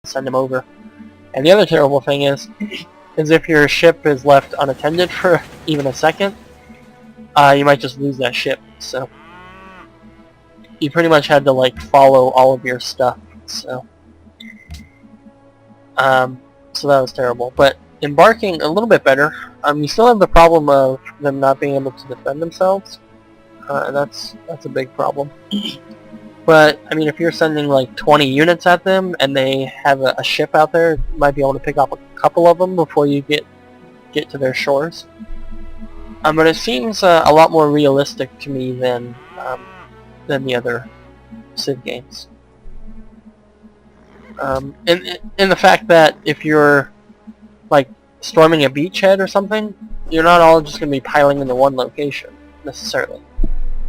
send them over. And the other terrible thing is if your ship is left unattended for even a second, you might just lose that ship. So you pretty much had to like follow all of your stuff. So so that was terrible. But embarking a little bit better. You still have the problem of them not being able to defend themselves. And that's a big problem. But I mean, if you're sending like 20 units at them and they have a ship out there, you might be able to pick up a couple of them before you get to their shores. But it seems a lot more realistic to me than the other Civ games. In the fact that if you're like storming a beachhead or something, you're not all just going to be piling into one location necessarily.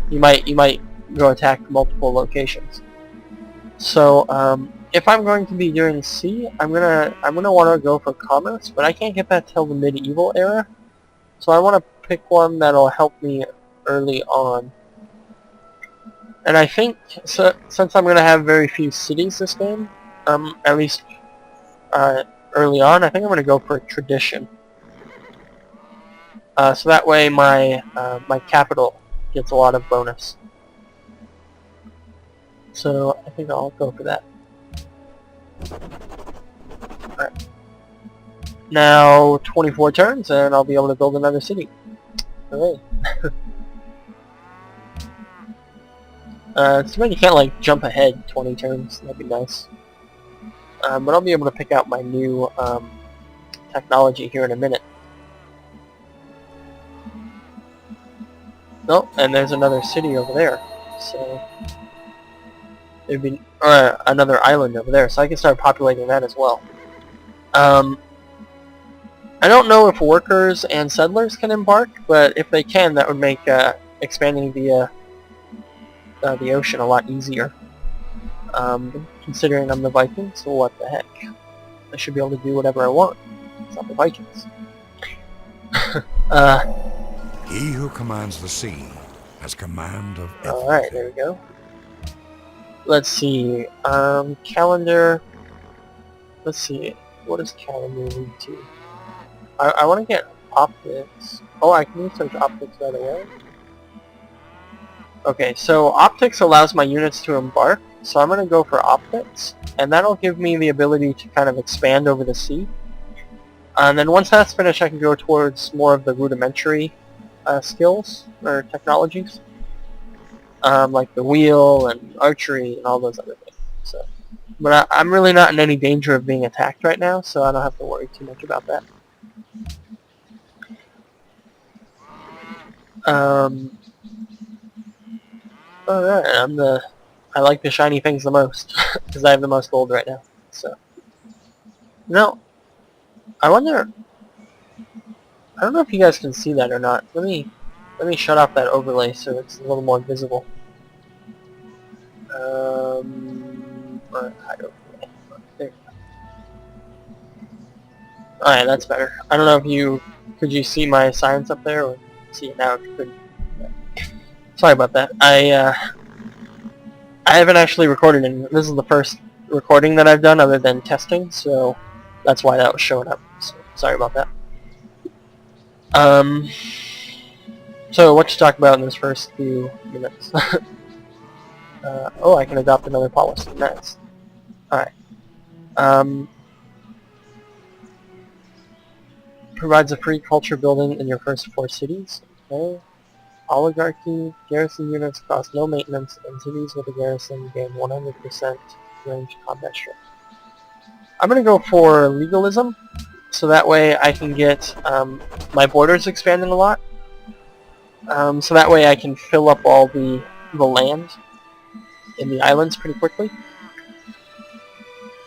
You might go attack multiple locations. So if I'm going to be doing sea, I'm gonna want to go for commerce, but I can't get that till the medieval era. So I want to pick one that'll help me early on. And I think since I'm gonna have very few cities this game, at least early on, I think I'm gonna go for tradition. So that way my capital gets a lot of bonus. So I think I'll go for that. Alright. Now 24 turns and I'll be able to build another city. Hooray. It's too bad you can't like jump ahead 20 turns, that'd be nice. But I'll be able to pick out my new technology here in a minute. Oh, and there's another city over there. So there'd be another island over there, so I can start populating that as well. I don't know if workers and settlers can embark, but if they can, that would make expanding the ocean a lot easier. Considering I'm the Vikings, so what the heck? I should be able to do whatever I want. It's not the Vikings. He who commands the sea has command of everything. Alright, there we go. Let's see, calendar, let's see, what does calendar lead to? I want to get optics. Oh, I can research optics right away. Okay, so optics allows my units to embark, so I'm going to go for optics, and that'll give me the ability to kind of expand over the sea. And then once that's finished, I can go towards more of the rudimentary skills, or technologies. Like the wheel and archery and all those other things. So, but I'm really not in any danger of being attacked right now, so I don't have to worry too much about that. Alright, I like the shiny things the most, because I have the most gold right now. So, now, I wonder, I don't know if you guys can see that or not. Let me shut off that overlay so it's a little more visible. Hide overlay. There. Alright, that's better. I don't know if could you see my science up there, or see it now if you couldn't. Sorry about that. I haven't actually recorded any. This is the first recording that I've done other than testing, so that's why that was showing up. So, sorry about that. So what to talk about in this first few minutes? Oh, I can adopt another policy. Nice. Alright. Provides a free culture building in your first 4 cities. Okay. Oligarchy, garrison units cost no maintenance, and cities with a garrison gain 100% range combat strength. I'm going to go for legalism, so that way I can get my borders expanding a lot. So that way I can fill up all the land in the islands pretty quickly.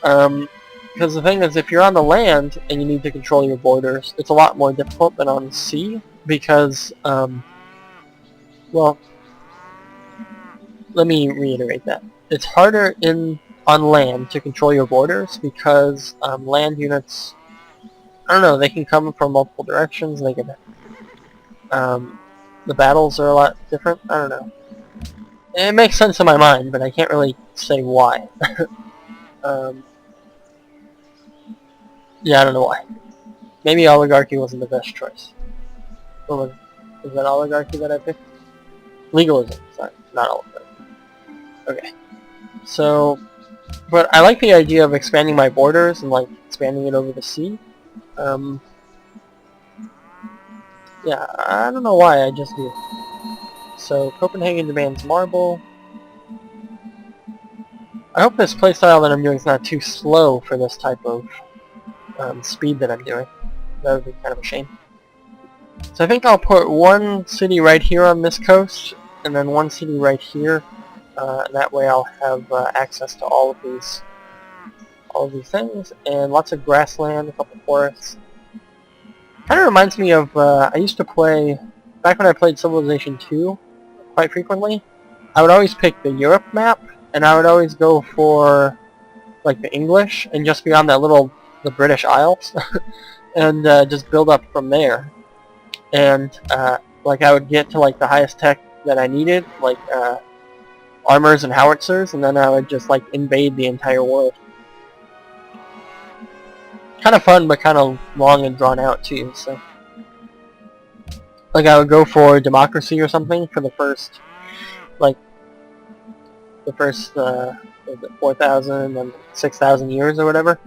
Because the thing is, if you're on the land and you need to control your borders, it's a lot more difficult than on sea, because, well, let me reiterate that. It's harder on land to control your borders, because land units, I don't know, they can come from multiple directions, they can, the battles are a lot different, I don't know. It makes sense in my mind, but I can't really say why. Yeah, I don't know why. Maybe oligarchy wasn't the best choice. What was it? Is that oligarchy that I picked? Legalism, sorry, not oligarchy. Okay. So, but I like the idea of expanding my borders and like expanding it over the sea. Yeah, I don't know why, I just do. So, Copenhagen demands marble. I hope this playstyle that I'm doing is not too slow for this type of speed that I'm doing. That would be kind of a shame. So I think I'll put one city right here on this coast, and then one city right here. And that way I'll have access to all of these things, and lots of grassland, a couple forests. Kind of reminds me of, I used to play, back when I played Civilization 2 quite frequently, I would always pick the Europe map, and I would always go for, like, the English, and just be on that the British Isles, and just build up from there. And, like, I would get to, like, the highest tech that I needed, like, armors and howitzers, and then I would just, like, invade the entire world. Kind of fun, but kind of long and drawn out too. So, like, I would go for democracy or something for the first, like, the first 4,000 and 6,000 years or whatever,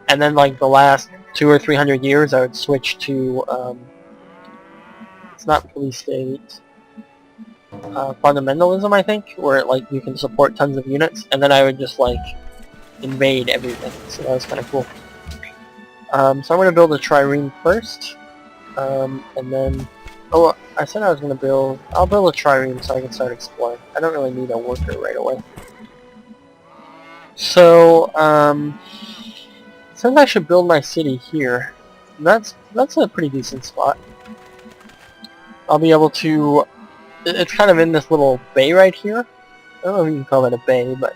and then like the last 200 or 300 years, I would switch to it's not police state, fundamentalism, I think, where like you can support tons of units, and then I would just like invade everything. So that was kind of cool. So I'm going to build a trireme first, and then, oh, I said I was going to I'll build a trireme so I can start exploring. I don't really need a worker right away. So, since I should build my city here, that's a pretty decent spot. I'll be able to, it's kind of in this little bay right here. I don't know if you can call it a bay, but,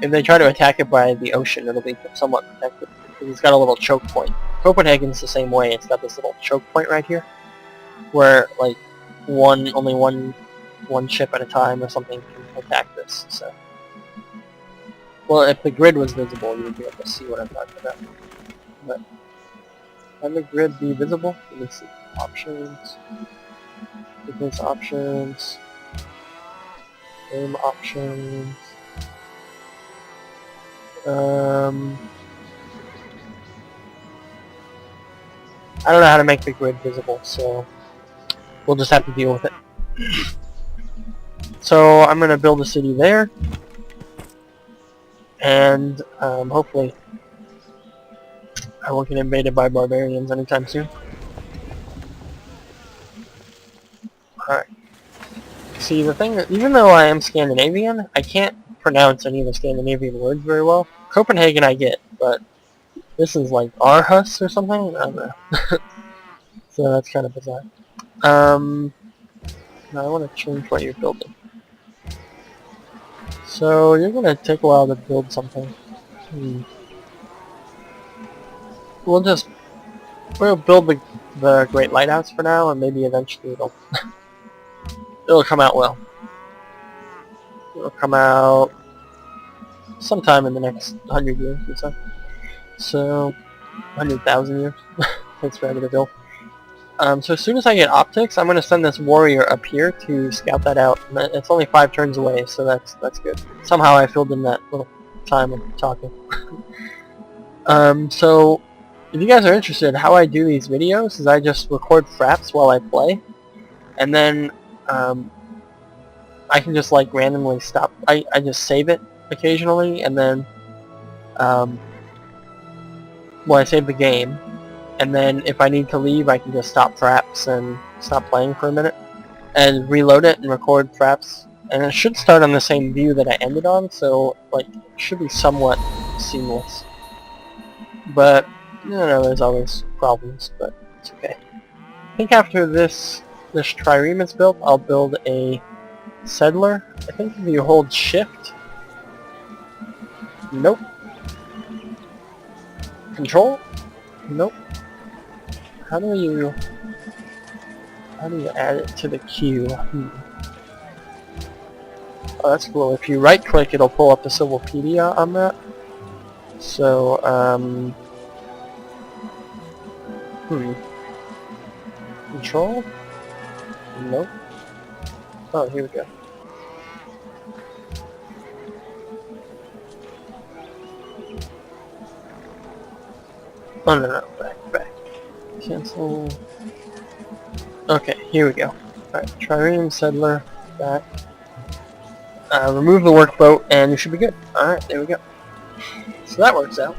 if they try to attack it by the ocean, it'll be somewhat protected. It's got a little choke point. Copenhagen's the same way. It's got this little choke point right here, where like only one ship at a time or something can attack this. So, well, if the grid was visible, you would be able to see what I'm talking about. But can the grid be visible? Let me see. Options. Business options. Game options. I don't know how to make the grid visible, so we'll just have to deal with it. So I'm going to build a city there, and hopefully I won't get invaded by barbarians anytime soon. Alright. See, the thing that, even though I am Scandinavian, I can't pronounce any of the Scandinavian words very well. Copenhagen I get, but this is like Aarhus or something? I don't know. So that's kind of bizarre. Now I want to change what you're building. So you're going to take a while to build something. We'll build the Great Lighthouse for now, and maybe eventually it'll come out well. It'll come out sometime in the next 100 years or so. So, 100,000 years. Takes forever to build. So as soon as I get optics, I'm going to send this warrior up here to scout that out. It's only 5 turns away, so that's good. Somehow I filled in that little time of talking. So if you guys are interested, how I do these videos is I just record fraps while I play, and then I can just like randomly stop. I just save it occasionally, and then well, I save the game, and then if I need to leave, I can just stop fraps and stop playing for a minute, and reload it and record fraps. And it should start on the same view that I ended on, so like it should be somewhat seamless. But you know, there's always problems, but it's okay. I think after this trireme is built, I'll build a settler. I think if you hold shift. Nope. Control? Nope. How do you add it to the queue? Oh, that's cool. If you right click, it'll pull up the Civilopedia on that. So, Control? Nope. Oh, here we go. Oh, no, back. Cancel. Okay, here we go. Alright, Trireme, Settler, back. Remove the workboat, and you should be good. Alright, there we go. So that works out.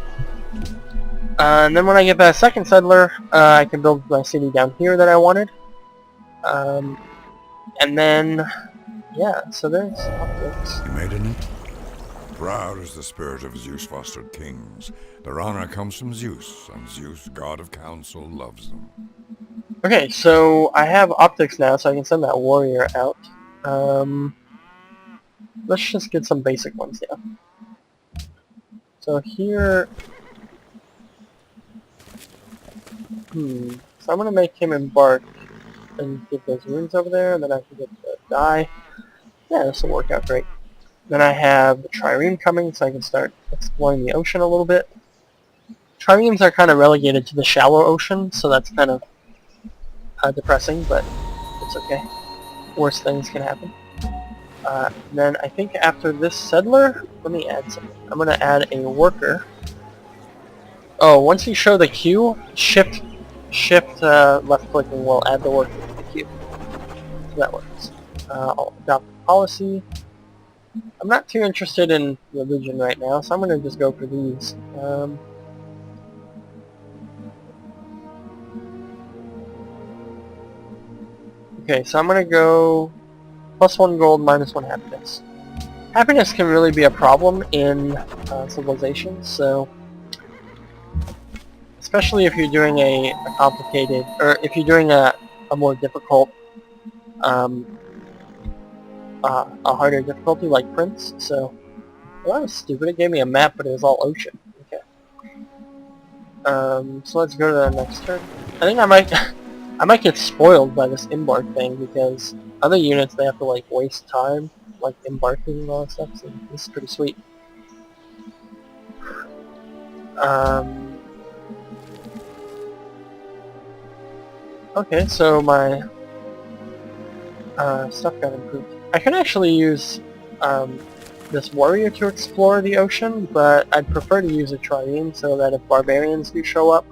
And then when I get that second settler, I can build my city down here that I wanted. And then, yeah, so there's optics. You made it? Proud is the spirit of Zeus fostered kings. Their honor comes from Zeus, and Zeus, god of counsel, loves them. Okay, so I have optics now, so I can send that warrior out. Let's just get some basic ones down. So here... So I'm gonna make him embark and get those runes over there, and then I can get the die. Yeah, this will work out great. Then I have the Trireme coming, so I can start exploring the ocean a little bit. Triremes are kind of relegated to the shallow ocean, so that's kind of depressing, but it's okay. Worse things can happen. Then I think after this settler, let me add something. I'm going to add a worker. Oh, once you show the queue, shift left clicking will add the worker to the queue. So that works. I'll adopt the policy. I'm not too interested in religion right now, so I'm going to just go for these. Okay, so I'm going to go +1 gold, -1 happiness. Happiness can really be a problem in civilizations, so especially if you're doing a complicated, or if you're doing a more difficult, a harder difficulty like Prince. So, well, that was stupid. It gave me a map, but it was all ocean. Okay. So let's go to the next turn. I think I might, I might get spoiled by this embark thing because other units they have to like waste time, like embarking and all that stuff. So this is pretty sweet. Okay, so my stuff got improved. I can actually use this warrior to explore the ocean, but I'd prefer to use a Trireme so that if barbarians do show up,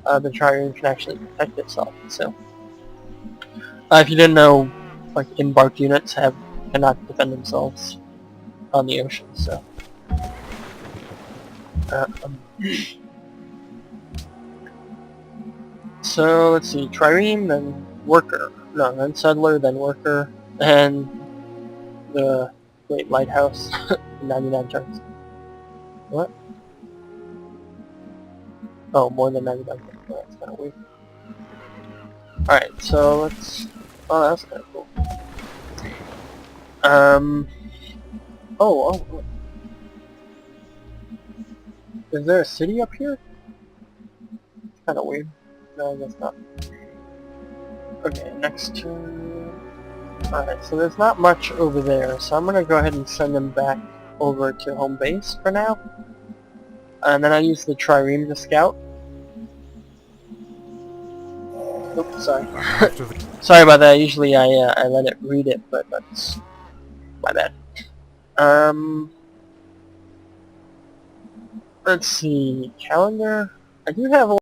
the Trireme can actually protect itself. So, if you didn't know, like embarked units cannot defend themselves on the ocean. So, so let's see, Trireme, then worker. No, then settler, then worker, and the Great Lighthouse. 99 turns. What? Oh, more than 99 turns. Oh, that's kind of weird. Alright, so let's... Oh, that's kind of cool. Oh. Is there a city up here? It's kind of weird. No, I guess not. Okay, next turn... Alright, so there's not much over there, so I'm gonna go ahead and send them back over to home base for now. And then I use the Trireme to scout. Oops, sorry. Sorry about that, usually I let it read it, but that's my bad. Let's see, calendar. I do have a